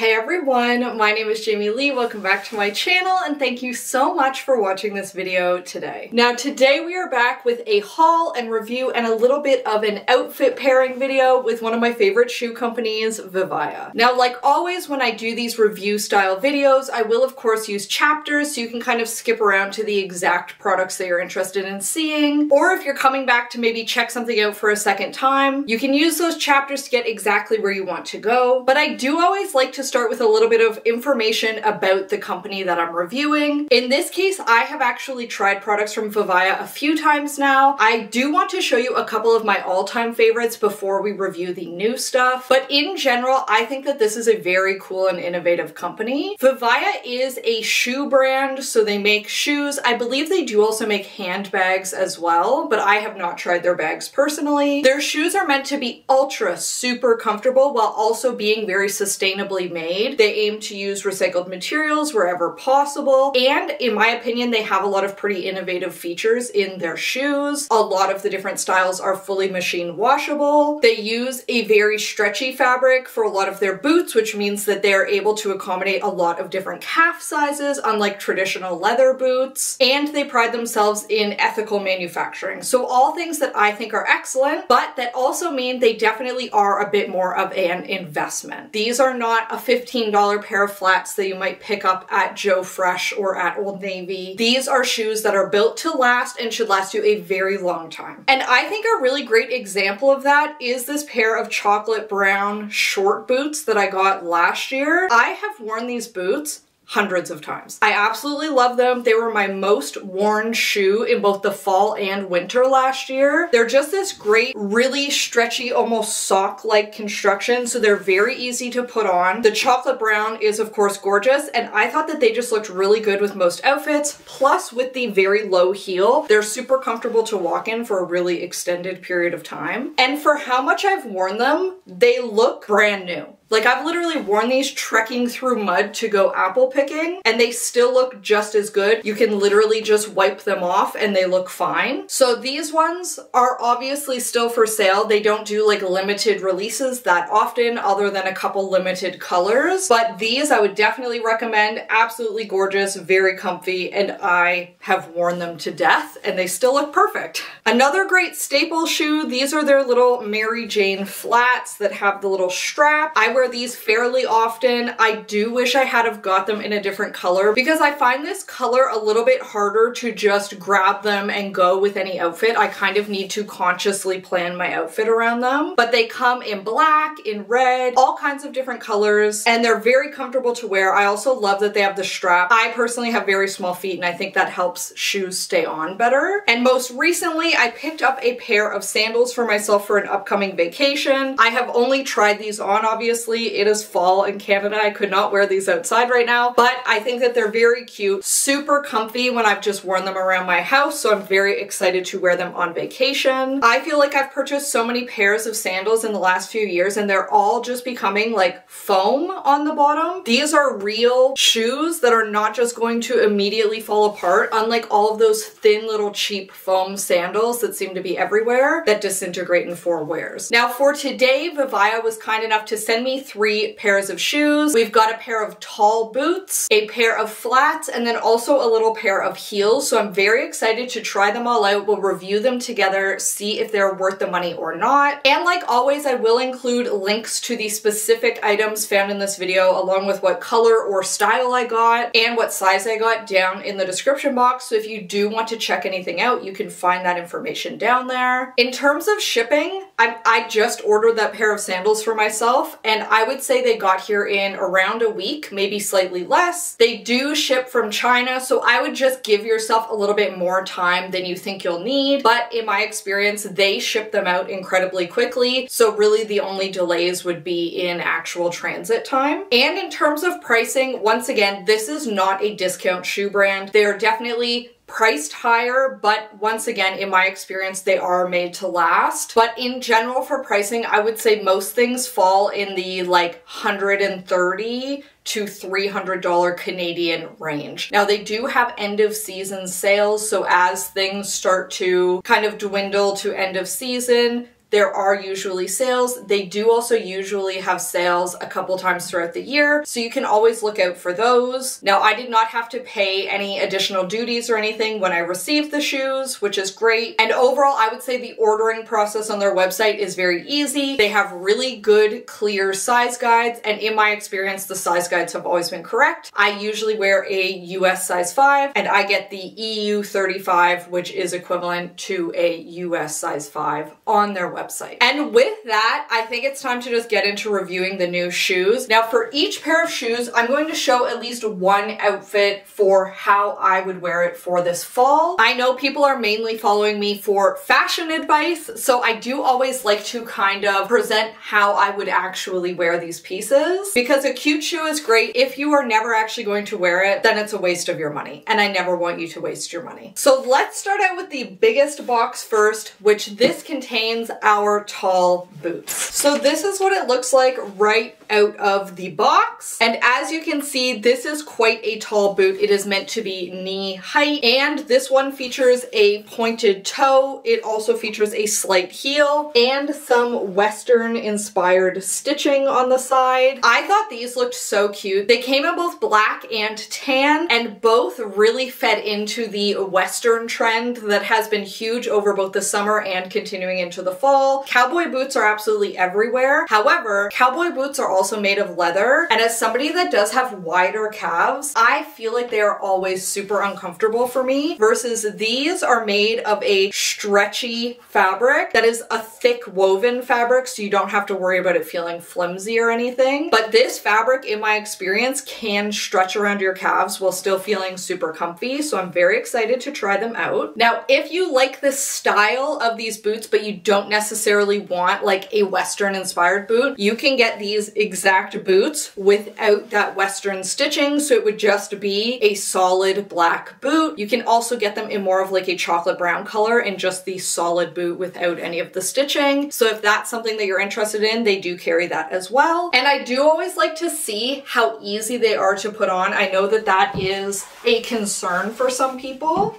Hey everyone, my name is Jamie Lee. Welcome back to my channel and thank you so much for watching this video today. Now today we are back with a haul and review and a little bit of an outfit pairing video with one of my favorite shoe companies, VIVAIA. Now like always when I do these review style videos, I will of course use chapters so you can kind of skip around to the exact products that you're interested in seeing. Or if you're coming back to maybe check something out for a second time, you can use those chapters to get exactly where you want to go. But I do always like to start with a little bit of information about the company that I'm reviewing. In this case, I have actually tried products from VIVAIA a few times now. I do want to show you a couple of my all-time favorites before we review the new stuff, but in general, I think that this is a very cool and innovative company. VIVAIA is a shoe brand, so they make shoes. I believe they do also make handbags as well, but I have not tried their bags personally. Their shoes are meant to be ultra super comfortable while also being very sustainably made. They aim to use recycled materials wherever possible, and in my opinion, they have a lot of pretty innovative features in their shoes. A lot of the different styles are fully machine washable. They use a very stretchy fabric for a lot of their boots, which means that they're able to accommodate a lot of different calf sizes, unlike traditional leather boots, and they pride themselves in ethical manufacturing. So all things that I think are excellent, but that also mean they definitely are a bit more of an investment. These are not a $15 pair of flats that you might pick up at Joe Fresh or at Old Navy. These are shoes that are built to last and should last you a very long time. And I think a really great example of that is this pair of chocolate brown short boots that I got last year. I have worn these boots hundreds of times. I absolutely love them. They were my most worn shoe in both the fall and winter last year. They're just this great, really stretchy, almost sock-like construction, so they're very easy to put on. The chocolate brown is of course gorgeous, and I thought that they just looked really good with most outfits. Plus with the very low heel, they're super comfortable to walk in for a really extended period of time. And for how much I've worn them, they look brand new. Like I've literally worn these trekking through mud to go apple picking and they still look just as good. You can literally just wipe them off and they look fine. So these ones are obviously still for sale. They don't do like limited releases that often other than a couple limited colors. But these I would definitely recommend. Absolutely gorgeous, very comfy, and I have worn them to death and they still look perfect. Another great staple shoe, these are their little Mary Jane flats that have the little strap. I wear these fairly often. I do wish I had have got them in a different color because I find this color a little bit harder to just grab them and go with any outfit. I kind of need to consciously plan my outfit around them. But they come in black, in red, all kinds of different colors, and they're very comfortable to wear. I also love that they have the strap. I personally have very small feet and I think that helps shoes stay on better. And most recently, I picked up a pair of sandals for myself for an upcoming vacation. I have only tried these on, obviously. It is fall in Canada. I could not wear these outside right now, but I think that they're very cute, super comfy when I've just worn them around my house, so I'm very excited to wear them on vacation. I feel like I've purchased so many pairs of sandals in the last few years and they're all just becoming like foam on the bottom. These are real shoes that are not just going to immediately fall apart, unlike all of those thin little cheap foam sandals that seem to be everywhere that disintegrate in 4 wears. Now for today, VIVAIA was kind enough to send me 3 pairs of shoes. We've got a pair of tall boots, a pair of flats, and then also a little pair of heels. So I'm very excited to try them all out. We'll review them together, see if they're worth the money or not. And like always, I will include links to the specific items found in this video, along with what color or style I got and what size I got down in the description box. So if you do want to check anything out, you can find that information down there. In terms of shipping, I just ordered that pair of sandals for myself and I would say they got here in around a week, maybe slightly less. They do ship from China, so I would just give yourself a little bit more time than you think you'll need. But in my experience, they ship them out incredibly quickly. So really the only delays would be in actual transit time. And in terms of pricing, once again, this is not a discount shoe brand. They are definitely priced higher, but once again, in my experience, they are made to last. But in general for pricing, I would say most things fall in the like $130 to $300 Canadian range. Now they do have end of season sales, so as things start to kind of dwindle to end of season, there are usually sales. They do also usually have sales a couple times throughout the year, so you can always look out for those. Now, I did not have to pay any additional duties or anything when I received the shoes, which is great. And overall, I would say the ordering process on their website is very easy. They have really good, clear size guides, and in my experience, the size guides have always been correct. I usually wear a US size 5, and I get the EU 35, which is equivalent to a US size 5 on their website. And with that, I think it's time to just get into reviewing the new shoes. Now, for each pair of shoes, I'm going to show at least one outfit for how I would wear it for this fall. I know people are mainly following me for fashion advice, so I do always like to kind of present how I would actually wear these pieces, because a cute shoe is great. If you are never actually going to wear it, then it's a waste of your money, and I never want you to waste your money. So let's start out with the biggest box first, which this contains our tall boots. So this is what it looks like right out of the box, and as you can see, this is quite a tall boot. It is meant to be knee height, and this one features a pointed toe. It also features a slight heel and some Western inspired stitching on the side. I thought these looked so cute. They came in both black and tan, and both really fed into the Western trend that has been huge over both the summer and continuing into the fall. Cowboy boots are absolutely everywhere. However, cowboy boots are also made of leather, and as somebody that does have wider calves, I feel like they are always super uncomfortable for me, versus these are made of a stretchy fabric that is a thick woven fabric, so you don't have to worry about it feeling flimsy or anything. But this fabric, in my experience, can stretch around your calves while still feeling super comfy, so I'm very excited to try them out. Now, if you like the style of these boots, but you don't necessarily want like a Western inspired boot, you can get these exact boots without that Western stitching, so it would just be a solid black boot. You can also get them in more of like a chocolate brown color and just the solid boot without any of the stitching. So if that's something that you're interested in, they do carry that as well. And I do always like to see how easy they are to put on. I know that that is a concern for some people.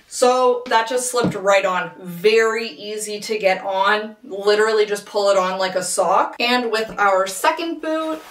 So that just slipped right on. Very easy to get on. Literally just pull it on like a sock. And with our second boot,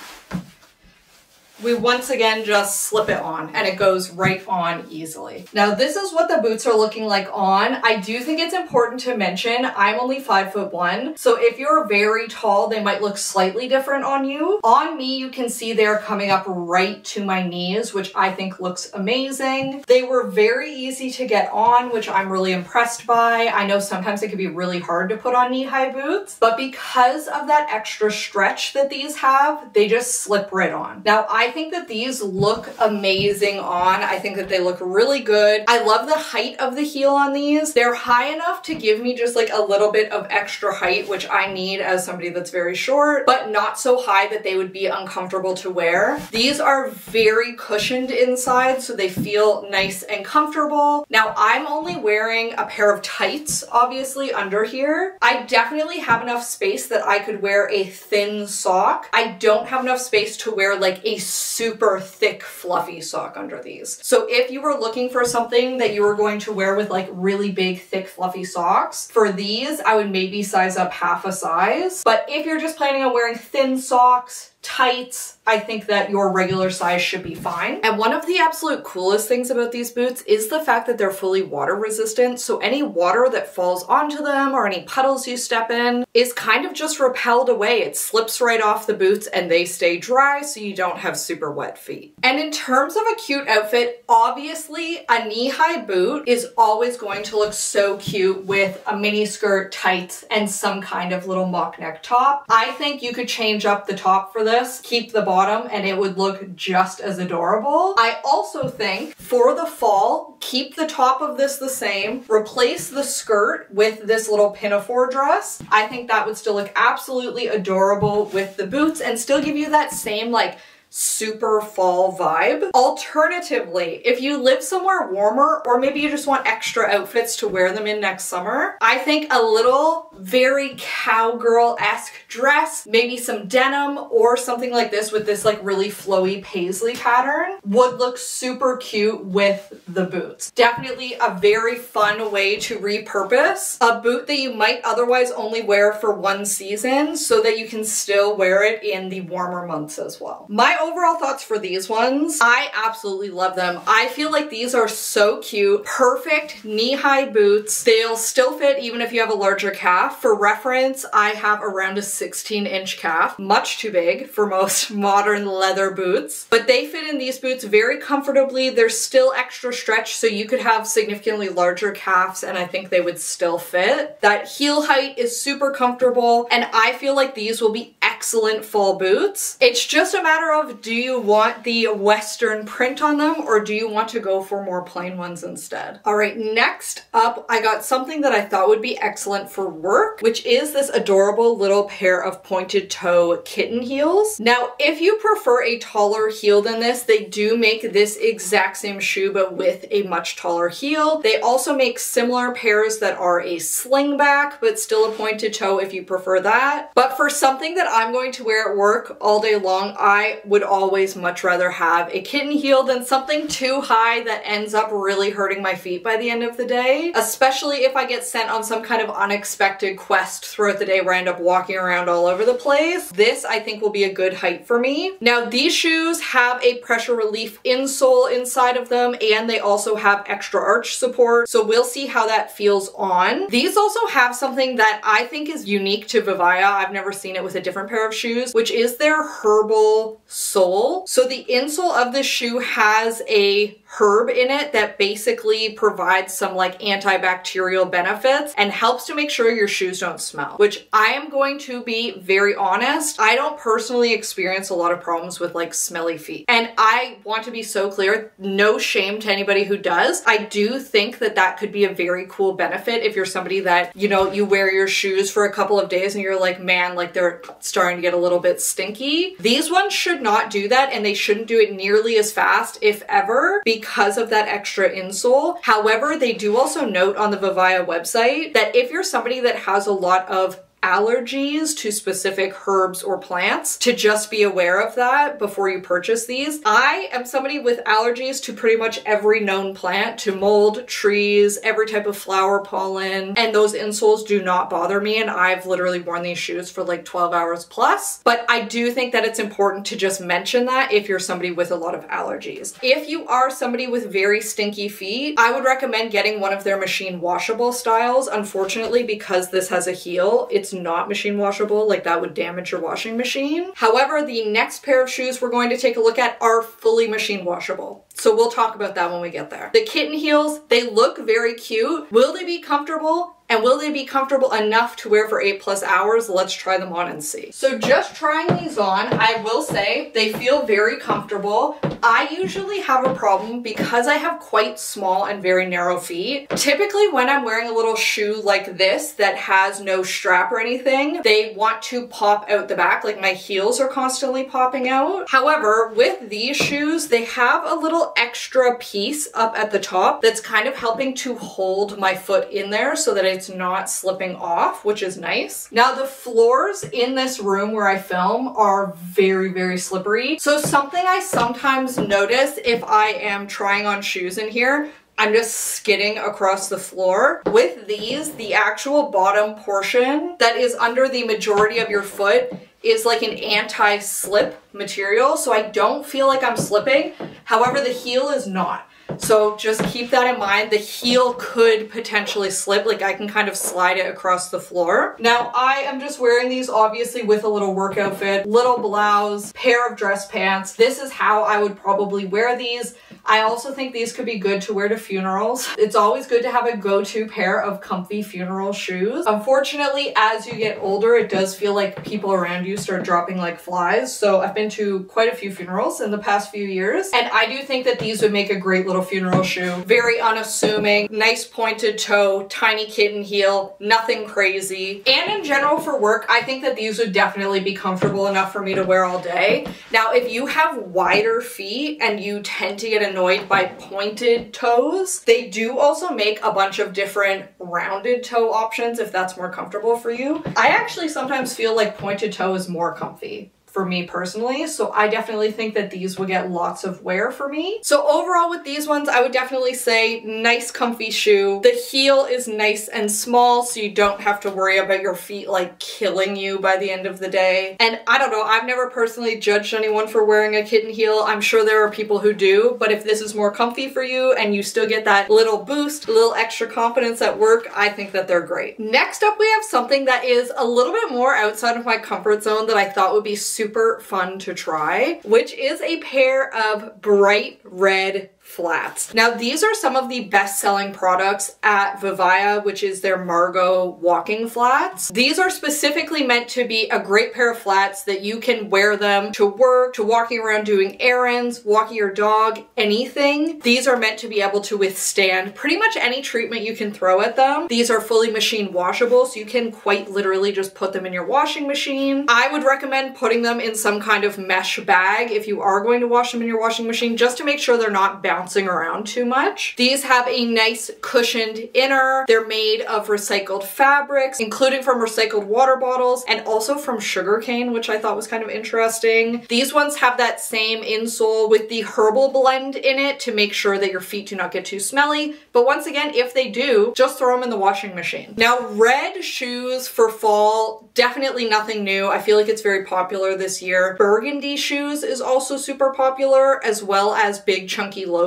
we once again just slip it on and it goes right on easily. Now this is what the boots are looking like on. I do think it's important to mention I'm only 5'1", so if you're very tall, they might look slightly different on you. On me, you can see they're coming up right to my knees, which I think looks amazing. They were very easy to get on, which I'm really impressed by. I know sometimes it can be really hard to put on knee-high boots, but because of that extra stretch that these have, they just slip right on. Now, I think that these look amazing on. I think that they look really good. I love the height of the heel on these. They're high enough to give me just like a little bit of extra height, which I need as somebody that's very short, but not so high that they would be uncomfortable to wear. These are very cushioned inside, so they feel nice and comfortable. Now, I'm only wearing a pair of tights, obviously, under here. I definitely have enough space that I could wear a thin sock. I don't have enough space to wear like a super thick fluffy sock under these. So if you were looking for something that you were going to wear with like really big thick fluffy socks, for these I would maybe size up half a size. But if you're just planning on wearing thin socks, tights, I think that your regular size should be fine. And one of the absolute coolest things about these boots is the fact that they're fully water resistant, so any water that falls onto them or any puddles you step in is kind of just repelled away. It slips right off the boots and they stay dry, so you don't have super wet feet. And in terms of a cute outfit, obviously a knee-high boot is always going to look so cute with a mini skirt, tights, and some kind of little mock neck top. I think you could change up the top for this, keep the bottom, and it would look just as adorable. I also think for the fall, keep the top of this the same, replace the skirt with this little pinafore dress. I think that would still look absolutely adorable with the boots and still give you that same like super fall vibe. Alternatively, if you live somewhere warmer or maybe you just want extra outfits to wear them in next summer, I think a little very cowgirl-esque dress, maybe some denim or something like this with this like really flowy paisley pattern would look super cute with the boots. Definitely a very fun way to repurpose a boot that you might otherwise only wear for one season so that you can still wear it in the warmer months as well. My overall thoughts for these ones, I absolutely love them. I feel like these are so cute. Perfect knee-high boots. They'll still fit even if you have a larger calf. For reference, I have around a 16-inch calf, much too big for most modern leather boots, but they fit in these boots very comfortably. They're still extra stretch, so you could have significantly larger calves and I think they would still fit. That heel height is super comfortable and I feel like these will be excellent fall boots. It's just a matter of, do you want the Western print on them or do you want to go for more plain ones instead? All right, next up, I got something that I thought would be excellent for work, which is this adorable little pair of pointed toe kitten heels. Now, if you prefer a taller heel than this, they do make this exact same shoe, but with a much taller heel. They also make similar pairs that are a slingback, but still a pointed toe if you prefer that. But for something that I'm going to wear at work all day long, I would always much rather have a kitten heel than something too high that ends up really hurting my feet by the end of the day, especially if I get sent on some kind of unexpected quest throughout the day where I end up walking around all over the place. This I think will be a good height for me. Now these shoes have a pressure relief insole inside of them and they also have extra arch support, so we'll see how that feels on. These also have something that I think is unique to VIVAIA. I've never seen it with a different pair of shoes, which is their herbal sole. So the insole of this shoe has a herb in it that basically provides some like antibacterial benefits and helps to make sure your shoes don't smell, which I am going to be very honest, I don't personally experience a lot of problems with like smelly feet. And I want to be so clear, no shame to anybody who does. I do think that that could be a very cool benefit if you're somebody that, you know, you wear your shoes for a couple of days and you're like, man, like they're starting to get a little bit stinky. These ones should not do that and they shouldn't do it nearly as fast, if ever, because of that extra insole. However, they do also note on the VIVAIA website that if you're somebody that has a lot of allergies to specific herbs or plants, to just be aware of that before you purchase these. I am somebody with allergies to pretty much every known plant, to mold, trees, every type of flower pollen, and those insoles do not bother me, and I've literally worn these shoes for like 12 hours plus. But I do think that it's important to just mention that if you're somebody with a lot of allergies. If you are somebody with very stinky feet, I would recommend getting one of their machine washable styles. Unfortunately, because this has a heel, it's not machine washable, like that would damage your washing machine. However, the next pair of shoes we're going to take a look at are fully machine washable. So we'll talk about that when we get there. The kitten heels, they look very cute. Will they be comfortable? And will they be comfortable enough to wear for 8+ hours? Let's try them on and see. So just trying these on, I will say they feel very comfortable. I usually have a problem because I have quite small and very narrow feet. Typically when I'm wearing a little shoe like this that has no strap or anything, they want to pop out the back, like my heels are constantly popping out. However, with these shoes, they have a little extra piece up at the top that's kind of helping to hold my foot in there so that it's not slipping off, which is nice. Now the floors in this room where I film are very, very slippery. So something I sometimes notice if I am trying on shoes in here, I'm just skidding across the floor. With these, the actual bottom portion that is under the majority of your foot is like an anti-slip material, so I don't feel like I'm slipping. However, the heel is not. So just keep that in mind. The heel could potentially slip, like I can kind of slide it across the floor. Now I am just wearing these obviously with a little work outfit, little blouse, pair of dress pants. This is how I would probably wear these. I also think these could be good to wear to funerals. It's always good to have a go-to pair of comfy funeral shoes. Unfortunately, as you get older, it does feel like people around you start dropping like flies. So I've been to quite a few funerals in the past few years, and I do think that these would make a great little little funeral shoe. Very unassuming, nice pointed toe, tiny kitten heel, nothing crazy. And in general for work, I think that these would definitely be comfortable enough for me to wear all day. Now, if you have wider feet and you tend to get annoyed by pointed toes, they do also make a bunch of different rounded toe options if that's more comfortable for you. I actually sometimes feel like pointed toe is more comfy for me personally, so I definitely think that these will get lots of wear for me. So overall with these ones, I would definitely say nice comfy shoe. The heel is nice and small, so you don't have to worry about your feet like killing you by the end of the day. And I don't know, I've never personally judged anyone for wearing a kitten heel. I'm sure there are people who do, but if this is more comfy for you and you still get that little boost, a little extra confidence at work, I think that they're great. Next up, we have something that is a little bit more outside of my comfort zone that I thought would be super fun to try, which is a pair of bright red flats. Now, these are some of the best-selling products at VIVAIA, which is their Margot walking flats. These are specifically meant to be a great pair of flats that you can wear them to work, to walking around doing errands, walking your dog, anything. These are meant to be able to withstand pretty much any treatment you can throw at them. These are fully machine washable, so you can quite literally just put them in your washing machine. I would recommend putting them in some kind of mesh bag if you are going to wash them in your washing machine, just to make sure they're not bouncing around too much. These have a nice cushioned inner. They're made of recycled fabrics, including from recycled water bottles and also from sugarcane, which I thought was kind of interesting. These ones have that same insole with the herbal blend in it to make sure that your feet do not get too smelly. But once again, if they do, just throw them in the washing machine. Now, red shoes for fall, definitely nothing new. I feel like it's very popular this year. Burgundy shoes is also super popular, as well as big chunky loafers.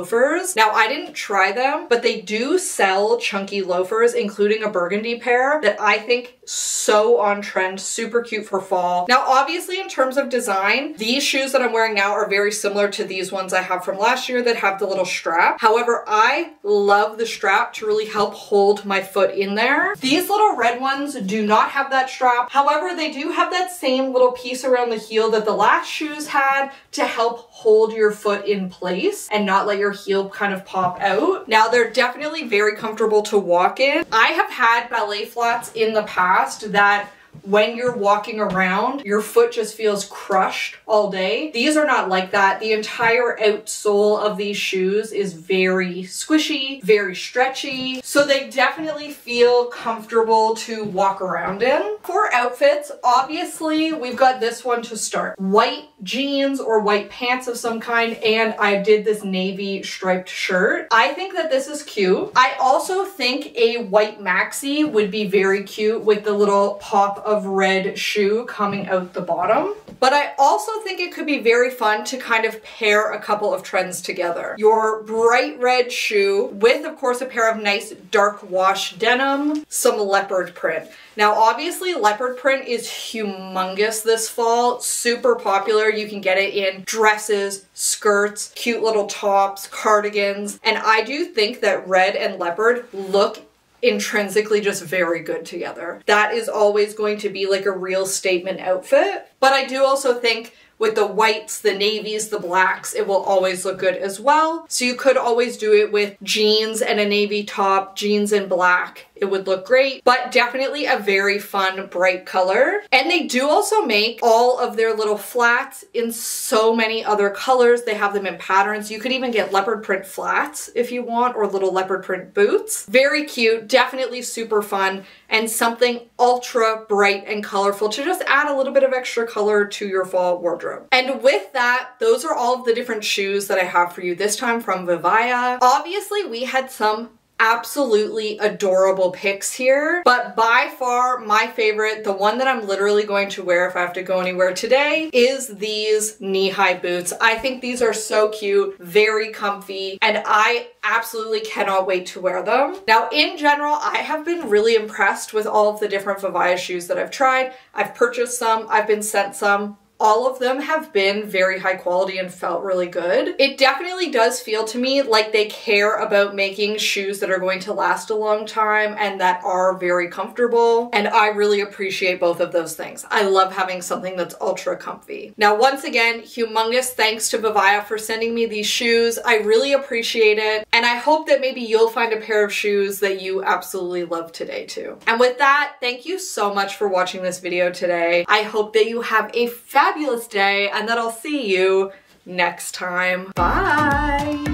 Now, I didn't try them, but they do sell chunky loafers, including a burgundy pair that I think so on trend, super cute for fall. Now, obviously in terms of design, these shoes that I'm wearing now are very similar to these ones I have from last year that have the little strap. However, I love the strap to really help hold my foot in there. These little red ones do not have that strap. However, they do have that same little piece around the heel that the last shoes had to help hold your foot in place and not let your heel kind of pop out. Now, they're definitely very comfortable to walk in. I have had ballet flats in the past that when you're walking around, your foot just feels crushed all day. These are not like that. The entire outsole of these shoes is very squishy, very stretchy, so they definitely feel comfortable to walk around in. For outfits, obviously, we've got this one to start. White jeans or white pants of some kind, and I did this navy striped shirt. I think that this is cute. I also think a white maxi would be very cute with the little pop of red shoe coming out the bottom. But I also think it could be very fun to kind of pair a couple of trends together. Your bright red shoe with, of course, a pair of nice dark wash denim, some leopard print. Now, obviously, leopard print is humongous this fall, super popular. You can get it in dresses, skirts, cute little tops, cardigans, and I do think that red and leopard look intrinsically just very good together. That is always going to be like a real statement outfit. But I do also think with the whites, the navies, the blacks, it will always look good as well. So you could always do it with jeans and a navy top, jeans and black. It would look great, but definitely a very fun, bright color. And they do also make all of their little flats in so many other colors. They have them in patterns. You could even get leopard print flats if you want, or little leopard print boots. Very cute, definitely super fun, and something ultra bright and colorful to just add a little bit of extra color to your fall wardrobe. And with that, those are all of the different shoes that I have for you this time from VIVAIA. Obviously, we had some absolutely adorable picks here, but by far my favorite, the one that I'm literally going to wear if I have to go anywhere today, is these knee-high boots. I think these are so cute, very comfy, and I absolutely cannot wait to wear them. Now, in general, I have been really impressed with all of the different VIVAIA shoes that I've tried. I've purchased some, I've been sent some. all of them have been very high quality and felt really good. It definitely does feel to me like they care about making shoes that are going to last a long time and that are very comfortable, and I really appreciate both of those things. I love having something that's ultra comfy. Now, once again, humongous thanks to VIVAIA for sending me these shoes. I really appreciate it, and I hope that maybe you'll find a pair of shoes that you absolutely love today too. And with that, thank you so much for watching this video today. I hope that you have a fabulous day and that I'll see you next time. Bye!